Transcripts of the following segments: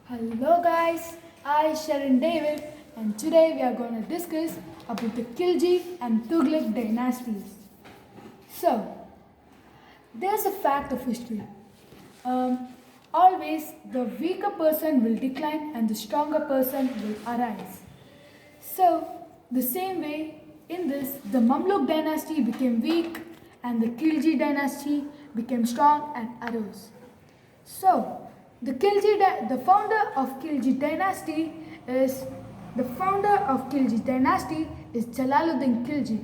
Hello guys, I Sherin David and today we are going to discuss about the Khilji and Tughlaq dynasties. So, there's a fact of history. Always the weaker person will decline and the stronger person will arise. So, the same way in this, the Mamluk dynasty became weak and the Khilji dynasty became strong and arose. So, the founder of Khilji dynasty is Jalaluddin Khilji.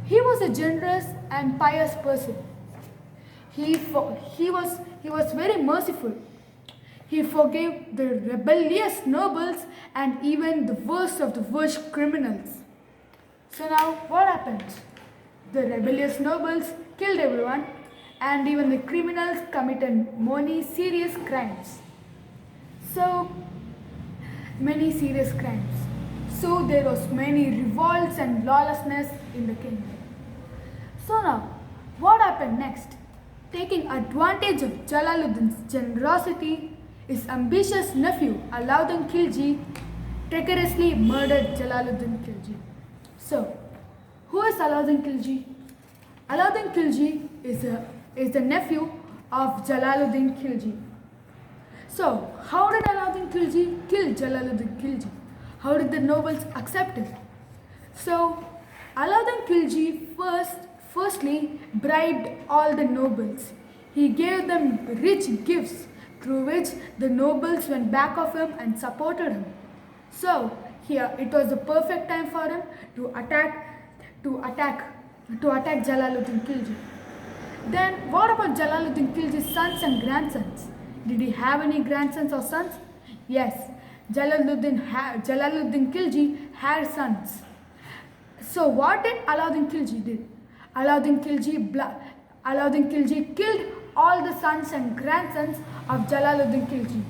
He was a generous and pious person. He was very merciful. He forgave the rebellious nobles and even the worst of the worst criminals. So now what happened? The rebellious nobles killed everyone and even the criminals committed many serious crimes. So many serious crimes. So there was many revolts and lawlessness in the kingdom. So now, what happened next? Taking advantage of Jalaluddin's generosity, his ambitious nephew Alauddin Khilji treacherously murdered Jalaluddin Khilji. So, who is Alauddin Khilji? Alauddin Khilji is the nephew of Jalaluddin Khilji. So, how did Alauddin Khilji kill Jalaluddin Khilji? How did the nobles accept it? So, Alauddin Khilji firstly bribed all the nobles. He gave them rich gifts through which the nobles went back of him and supported him. So, here it was the perfect time for him to attack Jalaluddin Khilji. Then what about Jalaluddin Khilji's sons and grandsons? Did he have any grandsons or sons? Yes, Jalaluddin Khilji had sons. So what did Alauddin Khilji did? Alauddin Khilji killed all the sons and grandsons of Jalaluddin Khilji.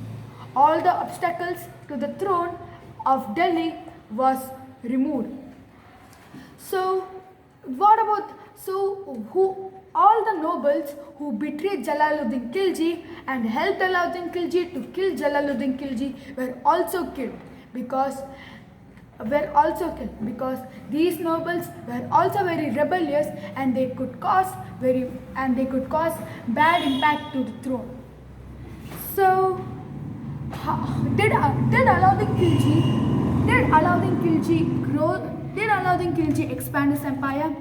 All the obstacles to the throne of Delhi was removed. So all the nobles who betrayed Jalaluddin Khilji and helped Alauddin Khilji to kill Jalaluddin Khilji were also killed because these nobles were also very rebellious and they could cause bad impact to the throne. So did Alauddin Khilji expand his empire?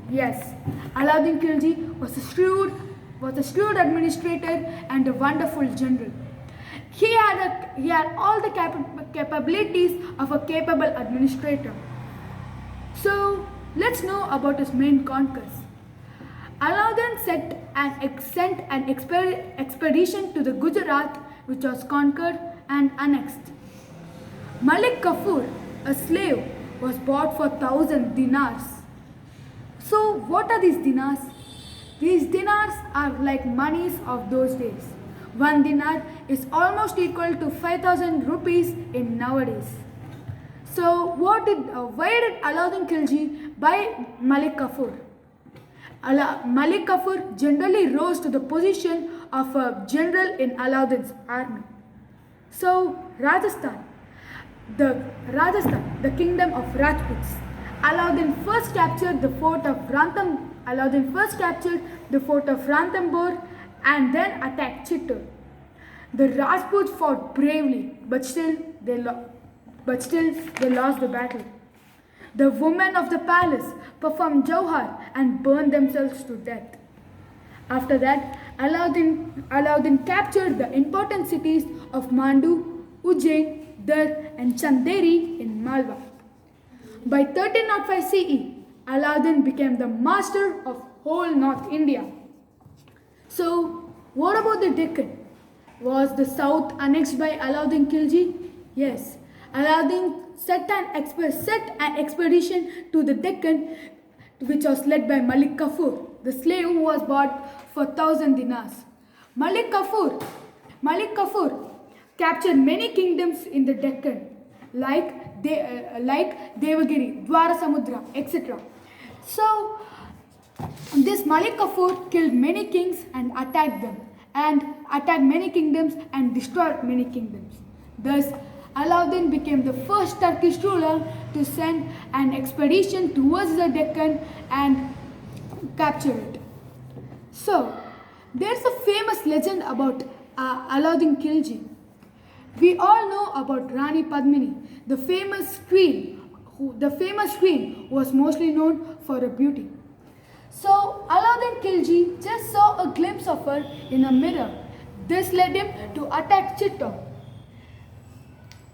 Yes, Alauddin Khilji was a shrewd administrator and a wonderful general. He had all the capabilities of a capable administrator. So let's know about his main conquests. Alauddin sent an expedition to the Gujarat, which was conquered and annexed. Malik Kafur, a slave, was bought for 1,000 dinars. So what are these dinars? These dinars are like monies of those days. 1 dinar is almost equal to 5,000 rupees in nowadays. So why did Alauddin Khilji buy Malik Kafur? Malik Kafur generally rose to the position of a general in Alauddin's army. So Rajasthan, the kingdom of Rajputs. Alauddin first captured the fort of Ranthambore and then attacked Chittor. The Rajputs fought bravely, but still they lost the battle. The women of the palace performed jauhar and burned themselves to death. After that, Alauddin captured the important cities of Mandu, Ujjain, Dar and Chanderi in Malwa. By 1305 CE, Alauddin became the master of whole North India. So, what about the Deccan? Was the south annexed by Alauddin Khilji? Yes. Alauddin set an expedition to the Deccan, which was led by Malik Kafur, the slave who was bought for 1,000 dinars. Malik Kafur captured many kingdoms in the Deccan, like Devagiri, Dwarasamudra, etc. So, this Malik Kafur killed many kings and attacked them. and attacked many kingdoms and destroyed many kingdoms. Thus, Alauddin became the first Turkish ruler to send an expedition towards the Deccan and capture it. So, there's a famous legend about Alauddin Khilji. We all know about Rani Padmini, the famous queen who was mostly known for her beauty. So Alauddin Khilji just saw a glimpse of her in a mirror. This led him to attack Chittor.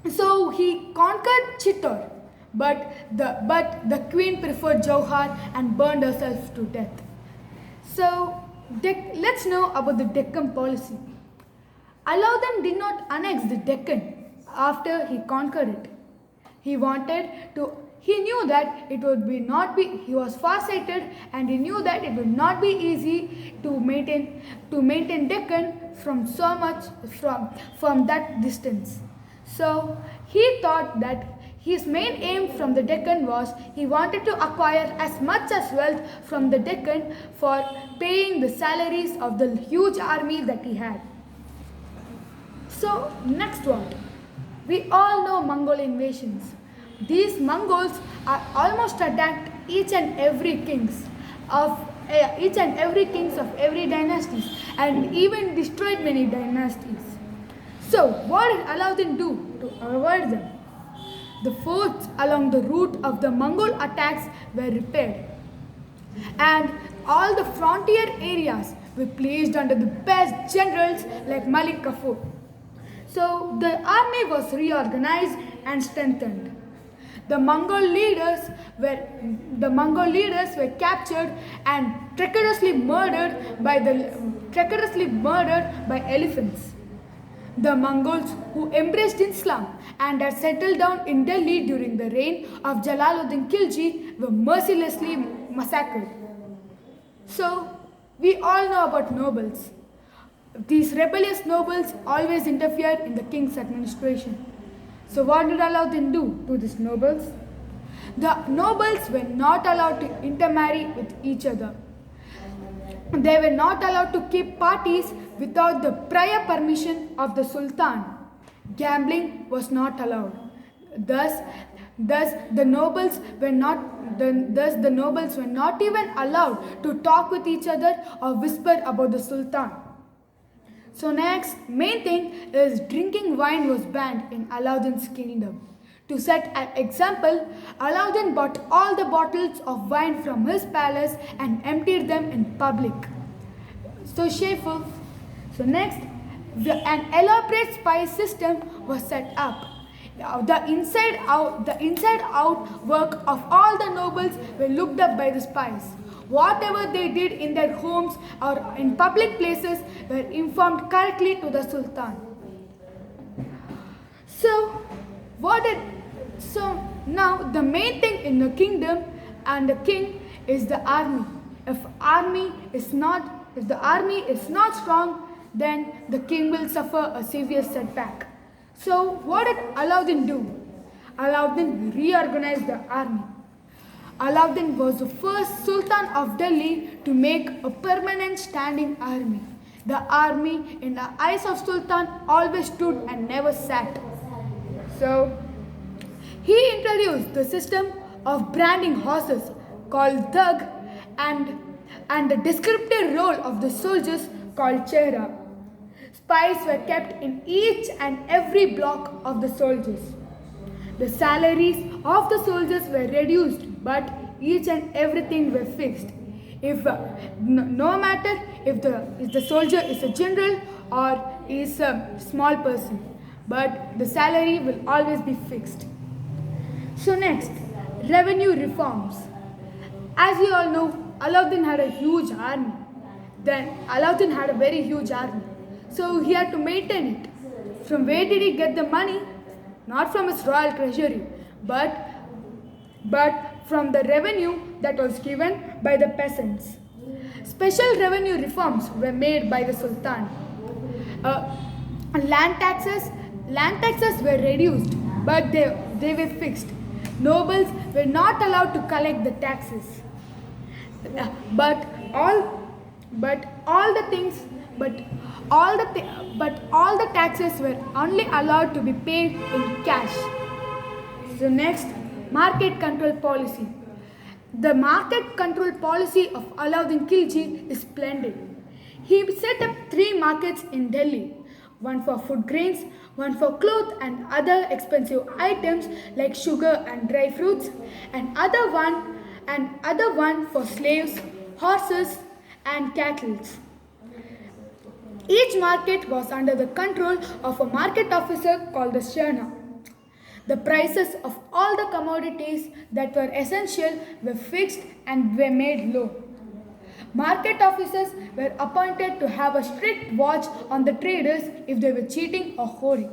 So he conquered Chittor, but the queen preferred Jauhar and burned herself to death. So let's know about the Deccan policy. Alauddin did not annex the Deccan after he conquered it. He knew that he was far-sighted, and he knew that it would not be easy to maintain Deccan from that distance. So he thought that his main aim from the Deccan was he wanted to acquire as much as wealth from the Deccan for paying the salaries of the huge army that he had. So next one, we all know Mongol invasions. These Mongols are almost attacked each and every kings of every dynasties and even destroyed many dynasties. So what did Alauddin do to avoid them? The forts along the route of the Mongol attacks were repaired, and all the frontier areas were placed under the best generals like Malik Kafur. So the army was reorganized and strengthened. The Mongol leaders were captured and treacherously murdered by elephants. The Mongols who embraced Islam and had settled down in Delhi during the reign of Jalaluddin Khilji were mercilessly massacred. So we all know about nobles. These rebellious nobles always interfere in the king's administration. So what did Alauddin do to these nobles? The nobles were not allowed to intermarry with each other. They were not allowed to keep parties without the prior permission of the Sultan. Gambling was not allowed. Thus the nobles were not even allowed to talk with each other or whisper about the Sultan. So next, main thing is drinking wine was banned in Alauddin's kingdom. To set an example, Alauddin bought all the bottles of wine from his palace and emptied them in public. So shameful. So next, an elaborate spy system was set up. The inside out work of all the nobles were looked up by the spies. Whatever they did in their homes or in public places were informed correctly to the Sultan. So now the main thing in the kingdom and the king is the army. If the army is not strong, then the king will suffer a severe setback. So what did Alauddin do? Alauddin reorganized the army. Alauddin was the first Sultan of Delhi to make a permanent standing army. The army, in the eyes of Sultan, always stood and never sat. So, he introduced the system of branding horses called Thug and the descriptive role of the soldiers called Chehra. Spies were kept in each and every block of the soldiers. The salaries of the soldiers were reduced, but each and everything were fixed. No matter if the soldier is a general or is a small person, but the salary will always be fixed. So next, revenue reforms. As you all know, Alauddin had a huge army. Then Alauddin had a very huge army. So he had to maintain it. From where did he get the money? Not from his royal treasury, but from the revenue that was given by the peasants. Special revenue reforms were made by the Sultan. Land taxes were reduced, but they were fixed. Nobles were not allowed to collect the taxes. But all the things but all the taxes were only allowed to be paid in cash. So next, market control policy. The market control policy of Alauddin Khilji is splendid. He set up 3 markets in Delhi, one for food grains, one for cloth and other expensive items like sugar and dry fruits, and other one for slaves, horses and cattle. Each market was under the control of a market officer called the Shana. The prices of all the commodities that were essential were fixed and were made low. Market officers were appointed to have a strict watch on the traders if they were cheating or hoarding.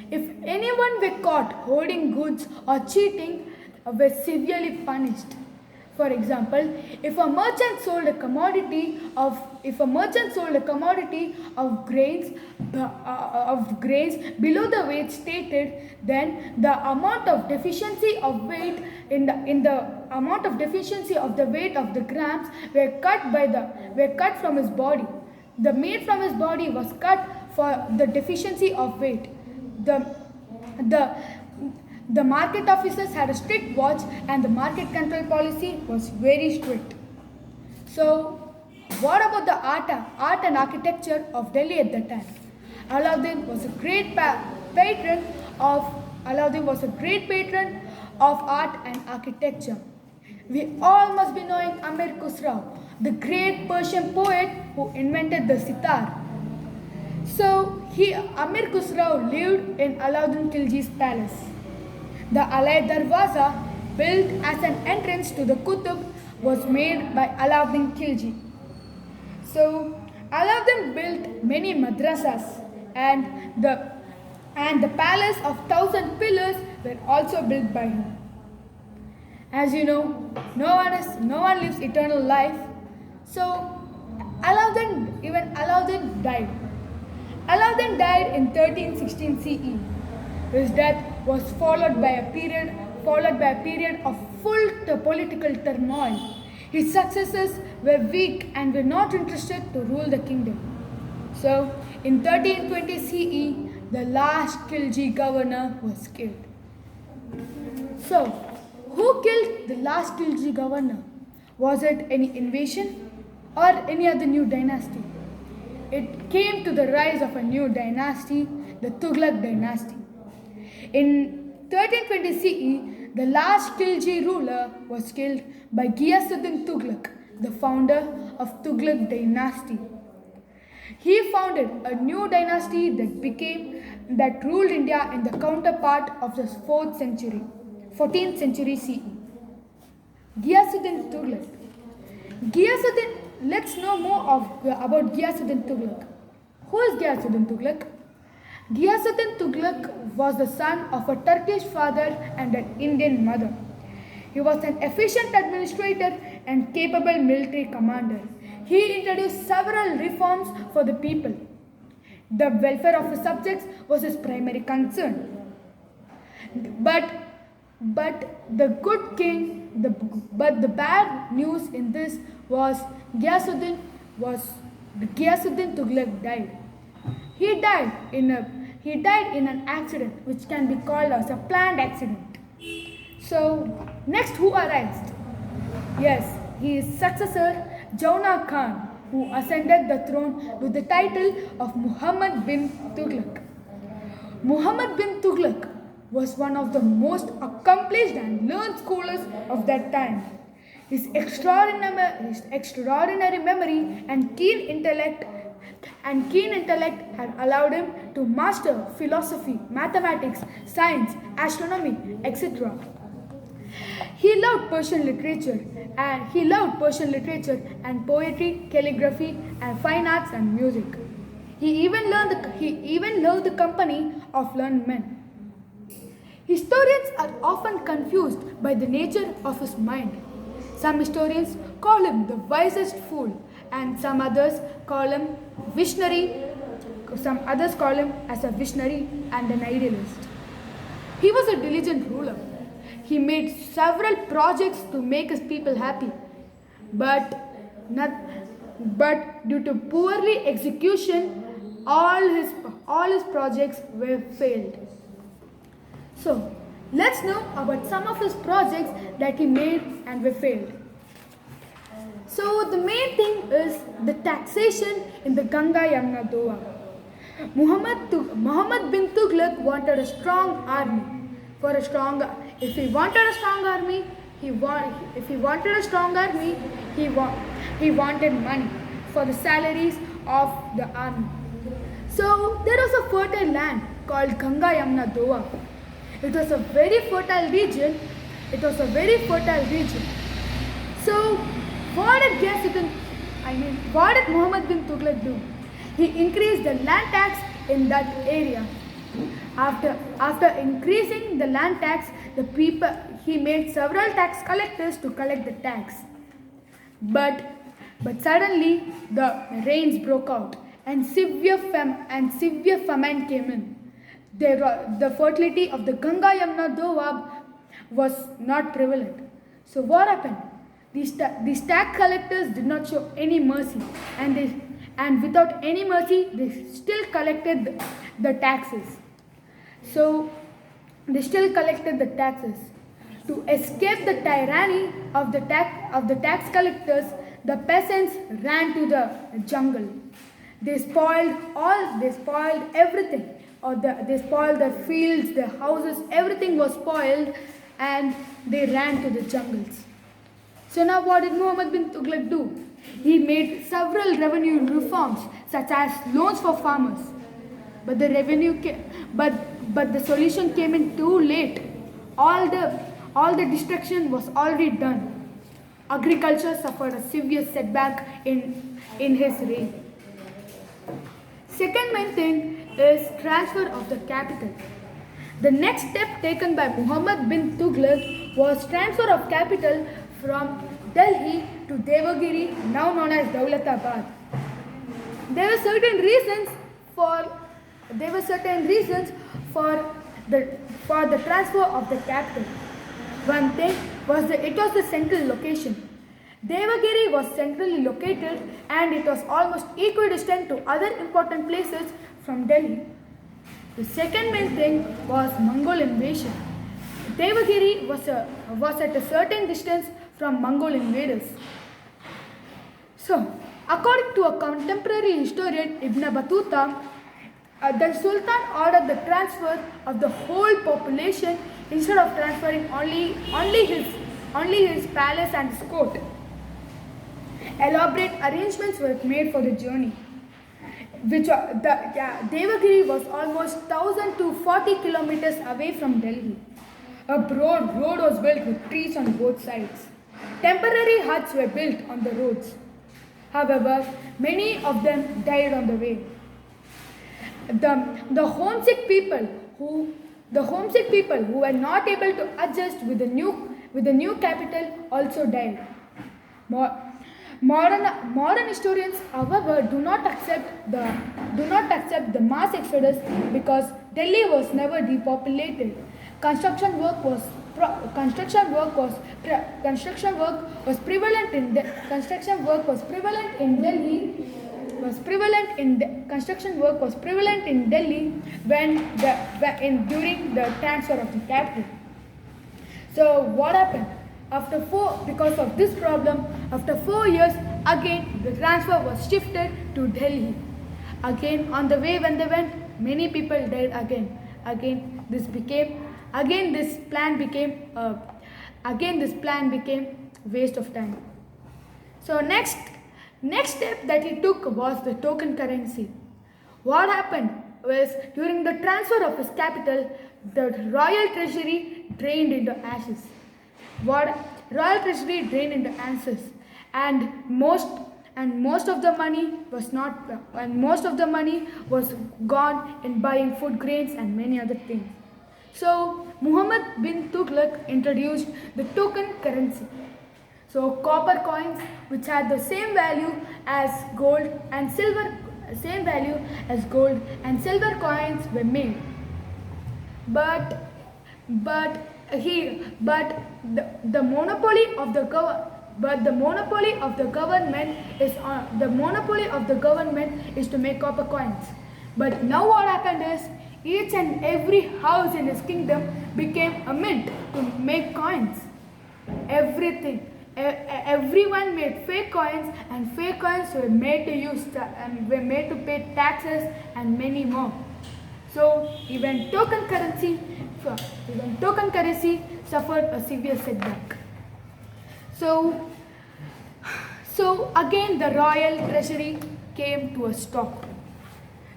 If anyone were caught hoarding goods or cheating, were severely punished. For example, if a merchant sold a commodity of grains below the weight stated, then the amount of deficiency of weight in the amount of deficiency of the weight of the grams were cut from his body. The meat from his body was cut for the deficiency of weight. The market officers had a strict watch and the market control policy was very strict. So, what about the art and architecture of Delhi at that time? Alauddin was a great patron of art and architecture. We all must be knowing Amir Khusrau, the great Persian poet who invented the sitar. So, Amir Khusrau lived in Alauddin Khilji's palace. The Alai Darwaza, built as an entrance to the Qutub, was made by Alauddin Khilji. So, Alauddin built many madrasas and the palace of 1,000 pillars were also built by him. As you know, no one lives eternal life. So, Alauddin died. Alauddin died in 1316 CE. His death was followed by a period of full political turmoil. His successors were weak and were not interested to rule the kingdom. So, in 1320 CE, the last Khilji governor was killed. So, who killed the last Khilji governor? Was it any invasion or any other new dynasty? It came to the rise of a new dynasty, the Tughlaq dynasty. In 1320 CE, the last Khilji ruler was killed by Ghiyasuddin Tughlaq, the founder of Tughlaq dynasty. He founded a new dynasty that ruled India in the counterpart of the 14th century CE. Ghiyasuddin Tughlaq. Let's know more about Ghiyasuddin Tughlaq. Who is Ghiyasuddin Tughlaq? Ghiyasuddin Tughlaq was the son of a Turkish father and an Indian mother. He was an efficient administrator and capable military commander. He introduced several reforms for the people. The welfare of his subjects was his primary concern. But the bad news in this was Ghiyasuddin Tughlaq died. He died in an accident which can be called as a planned accident. So next, who arrived? Yes, his successor Jauna Khan, who ascended the throne with the title of Muhammad bin Tughlaq. Muhammad bin Tughlaq was one of the most accomplished and learned scholars of that time. His extraordinary memory and keen intellect had allowed him to master philosophy, mathematics, science, astronomy, etc. He loved Persian literature and poetry, calligraphy, and fine arts and music. He even loved the company of learned men. Historians are often confused by the nature of his mind. Some historians call him the wisest fool, and some others call him visionary. Some others call him as a visionary and an idealist. He was a diligent ruler. He made several projects to make his people happy, but but due to poorly execution, all his projects were failed. So, let's know about some of his projects that he made and were failed. So, the main thing is the taxation in the Ganga Yamuna Doab. Muhammad bin Tughlaq wanted a strong army. If he wanted a strong army, he wanted money for the salaries of the army. So there was a fertile land called Ganga Yamuna Doab. It was a very fertile region. So what did Muhammad bin Tughlaq do? He increased the land tax in that area. After increasing the land tax, he made several tax collectors to collect the tax. But suddenly the rains broke out and severe famine came in. The fertility of the Ganga Yamuna Doab was not prevalent. So what happened? These tax collectors did not show any mercy, and without any mercy, they still collected the taxes. So they still collected the taxes. To escape the tyranny of the tax collectors, the peasants ran to the jungle. They spoiled everything. They spoiled their fields, their houses, everything was spoiled, and they ran to the jungles. So now what did Muhammad bin Tughlaq do? He made several revenue reforms, such as loans for farmers. But the solution came in too late. All the destruction was already done. Agriculture suffered a severe setback in his reign. Second main thing is transfer of the capital. The next step taken by Muhammad bin Tughlaq was transfer of capital from Delhi to Devagiri, now known as Daulatabad. There were certain reasons for the transfer of the capital. One thing was it was the central location. Devagiri was centrally located and it was almost equidistant to other important places from Delhi. The second main thing was Mongol invasion. Devagiri was at a certain distance from Mongol invaders. So, according to a contemporary historian, Ibn Battuta, the Sultan ordered the transfer of the whole population instead of transferring only his palace and his court. Elaborate arrangements were made for the journey. Devagiri was almost 1,040 kilometers away from Delhi. A broad road was built with trees on both sides. Temporary huts were built on the roads. However, many of them died on the way. The homesick people who were not able to adjust with the new capital also died. Modern historians, however, do not accept the mass exodus because Delhi was never depopulated. Construction work was prevalent in Delhi during the transfer of the capital. So what happened? Because of this problem, after 4 years, again the transfer was shifted to Delhi. Again, on the way when they went, many people died again. Again, this plan became waste of time. So next step that he took was the token currency. What happened was during the transfer of his capital, the royal treasury drained into ashes. And most of the money was gone in buying food grains and many other things. So Muhammad bin Tughlaq introduced the token currency. So copper coins which had the same value as gold and silver coins were made. But the monopoly of the but the monopoly of the government is to make copper coins. But now what happened is each and every house in his kingdom became a mint to make coins. Everything. Everyone made fake coins, and fake coins were made to pay taxes and many more. So even token currency suffered a severe setback. So again the royal treasury came to a stop.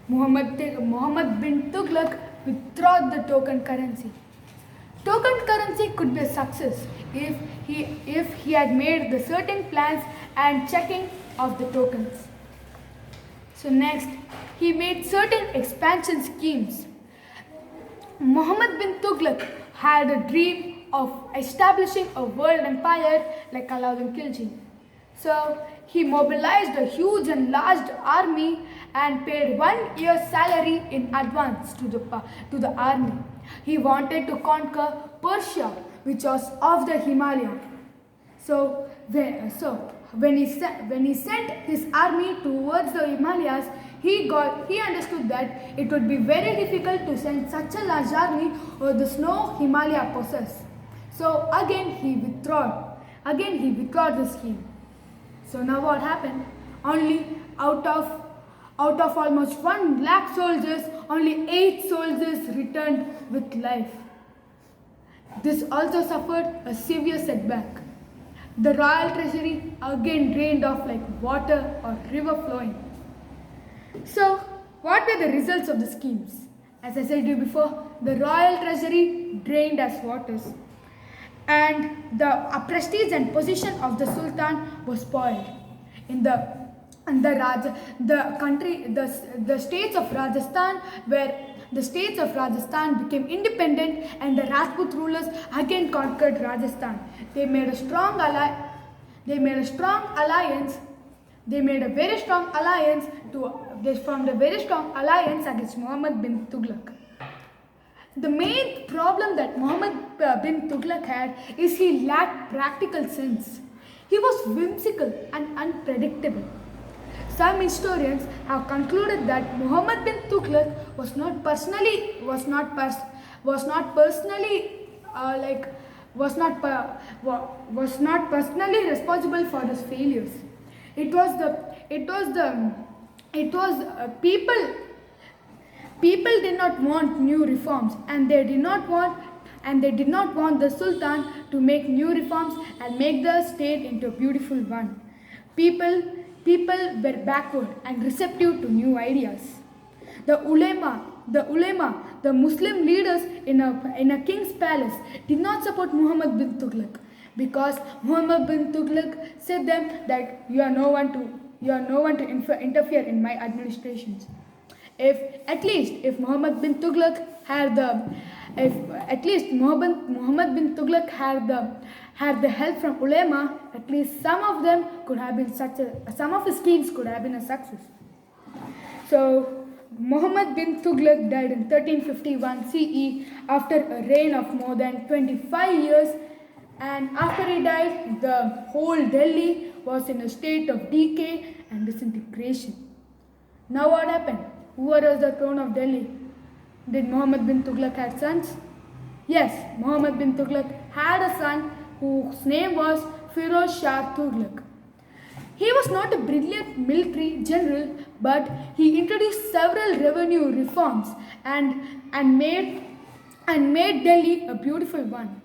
Muhammad bin Tughlaq withdrew the token currency. Token currency could be a success if he had made the certain plans and checking of the tokens. So next, he made certain expansion schemes. Muhammad bin Tughlaq had a dream of establishing a world empire like Alauddin Khilji. So he mobilized a huge and large army and paid 1 year's salary in advance to the army. He wanted to conquer Persia, which was of the Himalaya. So when he sent his army towards the Himalayas, he understood that it would be very difficult to send such a large army over the snow Himalaya possess. So again he withdrew the scheme. So now what happened? Only out of almost 1 lakh soldiers, only 8 soldiers returned with life. This also suffered a severe setback. The royal treasury again drained off like water or river flowing. So what were the results of the schemes? As I said to you before, the royal treasury drained as waters, and the prestige and position of the Sultan was spoiled. The states of Rajasthan became independent, and the Rajput rulers again conquered Rajasthan. They made a very strong alliance against Muhammad bin Tughlaq. The main problem that Muhammad bin Tughlaq had is he lacked practical sense. He was whimsical and unpredictable. Some historians have concluded that Muhammad bin Tughlaq was not personally responsible for his failures. People did not want new reforms, and they did not want the Sultan to make new reforms and make the state into a beautiful one. People were backward and receptive to new ideas. The Muslim leaders in a king's palace did not support Muhammad bin Tughlaq, because Muhammad bin Tughlaq said them that you are no one to interfere in my administrations. If Muhammad bin Tughlaq had the help from ulema, at least some of his schemes could have been a success. So Muhammad bin Tughlaq died in 1351 CE after a reign of more than 25 years, and after he died, the whole Delhi was in a state of decay and disintegration. Now what happened? Who was the throne of Delhi? Did Muhammad bin Tughlaq have sons? Yes, Muhammad bin Tughlaq had a son whose name was Firoz Shah Tughlaq. He was not a brilliant military general, but he introduced several revenue reforms and made Delhi a beautiful one.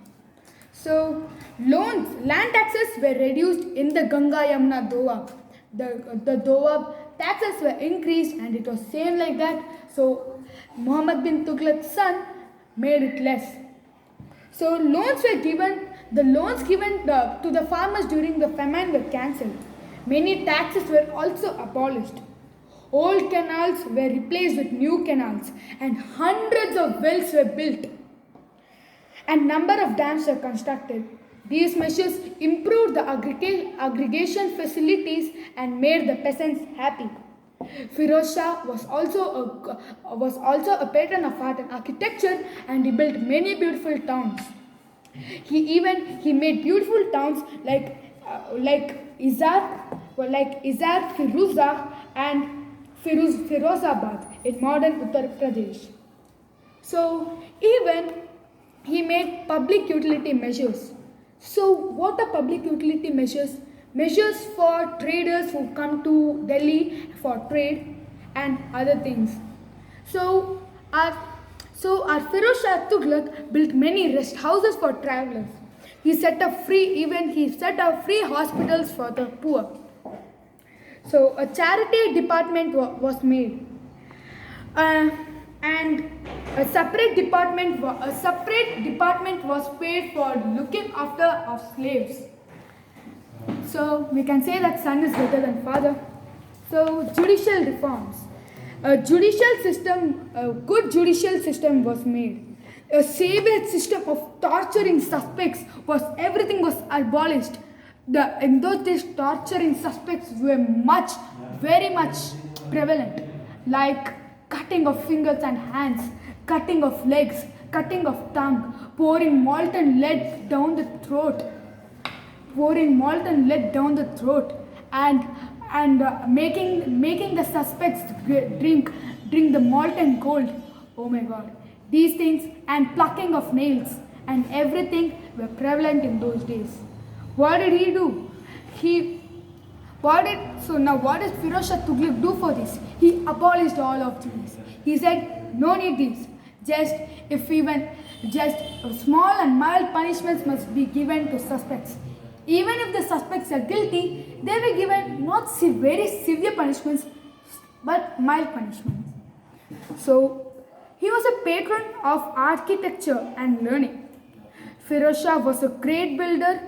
So land taxes were reduced in the Ganga Yamuna Doab. The Doab taxes were increased, and it was same like that. So Muhammad bin Tughlaq's son made it less. So the loans given to the farmers during the famine were cancelled. Many taxes were also abolished. Old canals were replaced with new canals, and hundreds of wells were built, and number of dams were constructed. These measures improved the aggregation facilities and made the peasants happy. Firoz Shah was also a patron of art and architecture, and he built many beautiful towns. He made beautiful towns like Izar Firuza and Firozabad in modern Uttar Pradesh. So even he made public utility measures. So what are public utility measures? Measures for traders who come to Delhi for trade and other things. So our Firoz Shah Tughlaq built many rest houses for travelers. He set up free hospitals for the poor. So a charity department was made, and a separate department was paid for looking after of slaves. So we can say that son is better than father. So judicial reforms. A good judicial system was made. A savage system of torturing suspects everything was abolished. In those days, torturing suspects were very much prevalent, like cutting of fingers and hands, cutting of legs, cutting of tongue, pouring molten lead down the throat, and making the suspects drink the molten gold. Oh my God! These things and plucking of nails and everything were prevalent in those days. What did he do? What does Firoz Shah Tughlaq do for this? He abolished all of these. He said, no need these. Just small and mild punishments must be given to suspects. Even if the suspects are guilty, they were given not very severe punishments, but mild punishments. So, he was a patron of architecture and learning. Firoz Shah was a great builder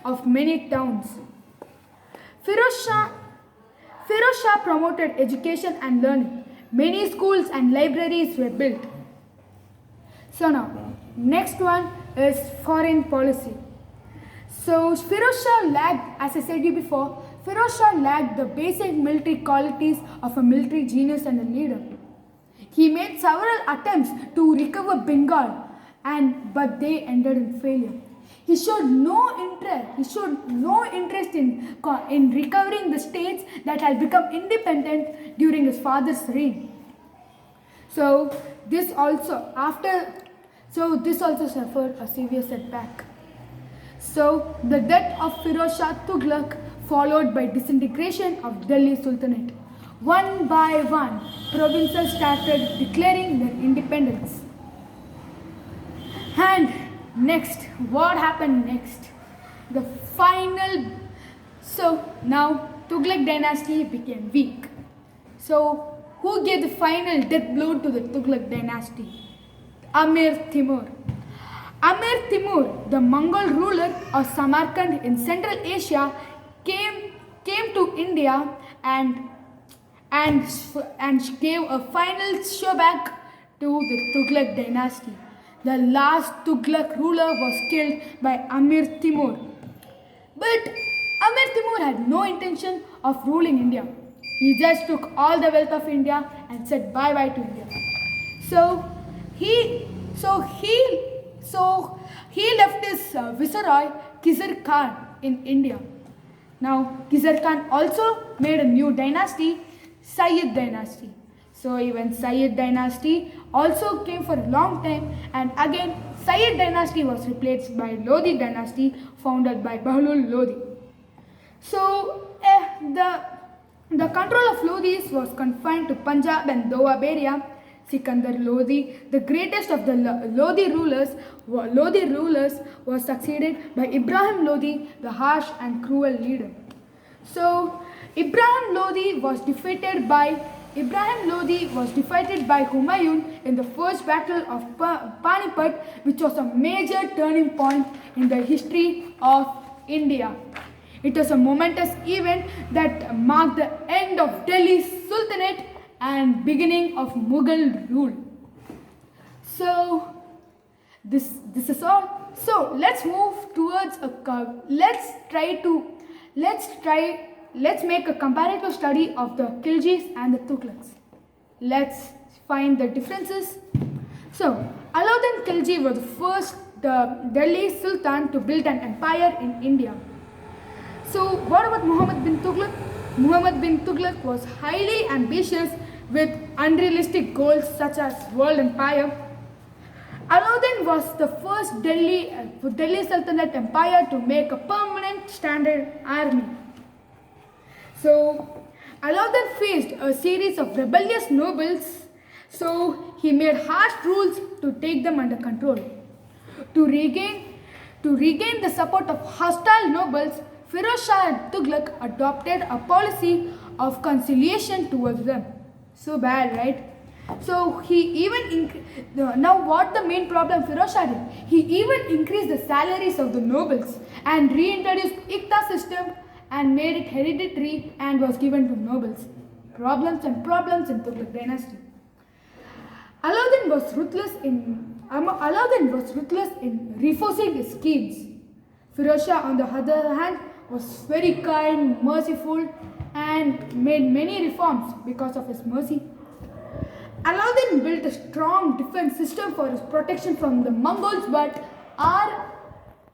of many towns. Firoz Shah promoted education and learning. Many schools and libraries were built. So now, next one is foreign policy. So Firoz Shah lacked, as I said you before, Firoz Shah lacked the basic military qualities of a military genius and a leader. He made several attempts to recover Bengal, but they ended in failure. He showed no interest in recovering the states that had become independent during his father's reign. So this also suffered a severe setback. So the death of Firoz Shah Tughlaq followed by disintegration of Delhi Sultanate. One by one, provinces started declaring their independence. And next, what happened next? So now Tughlaq dynasty became weak. So who gave the final death blow to the Tughlaq dynasty? Amir Timur. Amir Timur, the Mongol ruler of Samarkand in Central Asia, came to India and gave a final showback to the Tughlaq dynasty. The last Tughlaq ruler was killed by Amir Timur. But Amir Timur had no intention of ruling India. He just took all the wealth of India and said bye-bye to India. So he left his viceroy Khizr Khan in India. Now Khizr Khan also made a new dynasty, Sayyid dynasty. So even Sayyid dynasty also came for a long time, and again Sayyid dynasty was replaced by Lodi dynasty founded by Bahlul Lodi. So the control of Lodis was confined to Punjab and Doab area. Sikandar Lodi, the greatest of the Lodi rulers, was succeeded by Ibrahim Lodi, the harsh and cruel leader. So Ibrahim Lodi was defeated by Humayun in the first battle of Panipat, which was a major turning point in the history of India. It was a momentous event that marked the end of Delhi Sultanate and beginning of Mughal rule. So this is all. So let's move towards let's make a comparative study of the Khiljis and the Tughlaqs. Let's find the differences. So Alauddin Khilji was the first the Delhi Sultan to build an empire in India. So what about Muhammad bin Tughlaq? Muhammad bin Tughlaq was highly ambitious with unrealistic goals such as world empire. Alauddin was the first Delhi Sultanate empire to make a permanent standard army. So Alauddin faced a series of rebellious nobles, so he made harsh rules to take them under control. To regain the support of hostile nobles, Firoz Shah and Tughlaq adopted a policy of conciliation towards them. So bad, right? So he even now what the main problem Firoz Shah did? He even increased the salaries of the nobles and reintroduced Ikta system and made it hereditary and was given to nobles. Problems in Tughlaq dynasty. Alauddin was ruthless in reinforcing his schemes. Firoz Shah, on the other hand, was very kind, merciful, and made many reforms because of his mercy. Alauddin built a strong defense system for his protection from the Mongols, but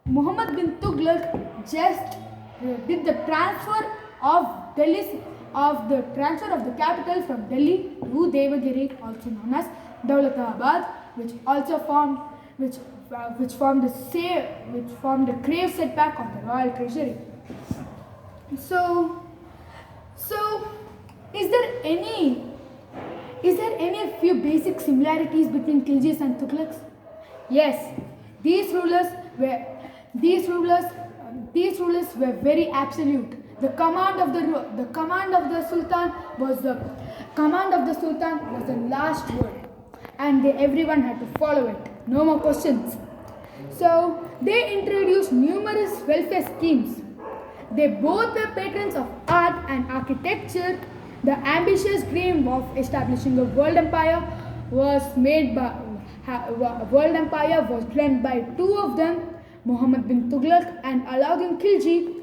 Muhammad bin Tughlaq just did the transfer of the capital from Delhi to Devagiri, also known as Dawlatabad, which formed a grave setback on the royal treasury. So is there any few basic similarities between Khiljis and Tughlaqs? Yes, these rulers were very absolute. The command of the Sultan was the last word, and everyone had to follow it. No more questions. So they introduced numerous welfare schemes. They both were patrons of art and architecture. The ambitious dream of establishing a world empire was run by two of them, Muhammad bin Tughlaq and Alauddin Khilji.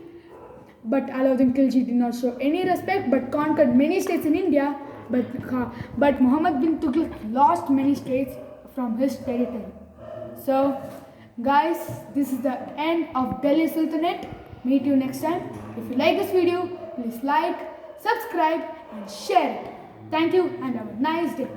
But Alauddin Khilji did not show any respect but conquered many states in India. But Muhammad bin Tughlaq lost many states from his territory. So, guys, this is the end of Delhi Sultanate. Meet you next time. If you like this video, please like, subscribe and share it. Thank you and have a nice day.